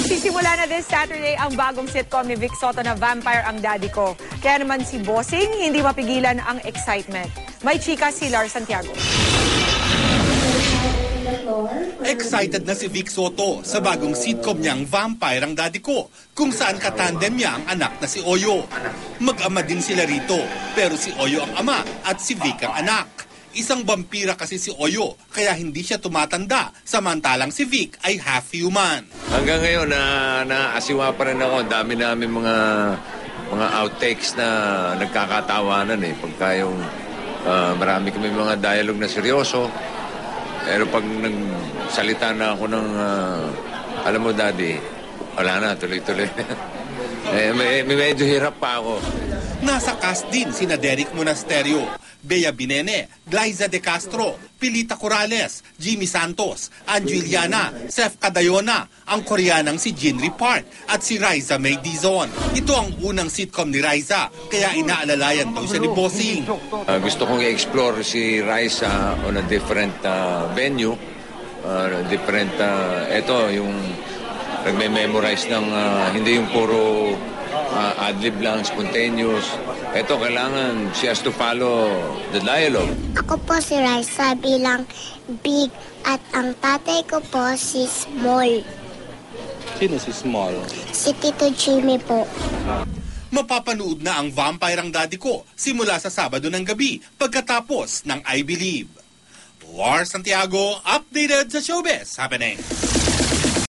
Magsisimula na this Saturday ang bagong sitcom ni Vic Soto na Vampire ang Daddy Ko. Kaya naman si Bossing, hindi mapigilan ang excitement. May chika si Lar Santiago. Excited na si Vic Soto sa bagong sitcom niyang Vampire ang Daddy Ko, kung saan katandem niya ang anak na si Oyo. Mag-ama din sila rito, pero si Oyo ang ama at si Vic ang anak. Isang vampira kasi si Oyo, kaya hindi siya tumatanda, samantalang si Vic ay half-human. Hanggang ngayon, naasiwa pa rin ako. Dami namin mga outtakes na nagkakatawanan eh. Pagka yung marami kami mga dialogue na seryoso. Pero pag nagsalita na ako ng, alam mo daddy, wala na, tuloy-tuloy. Medyo hirap pa ako. Nasa cast din sina Derek Monasterio, Bea Binene, Glyza De Castro, Pilita Corrales, Jimmy Santos, Angeliana, Seth Cadayona, ang Koreanang si Jinri Park at si Raisa May Dizon. Ito ang unang sitcom ni Raisa, kaya inaalalayan daw siya ni Bossing. Gusto kong i-explore si Raisa on a different venue, ito yung nagme-memorize ng hindi yung puro adlib lang, spontaneous. Ito, kailangan she has to follow the dialogue. Ako po si Raisa bilang big at ang tatay ko po si Small. Sino si Small? Si Tito Jimmy po. Mapapanood na ang Vampire ang Daddy Ko simula sa Sabado ng gabi pagkatapos ng I Believe. Lar Santiago, updated sa Showbiz Happening.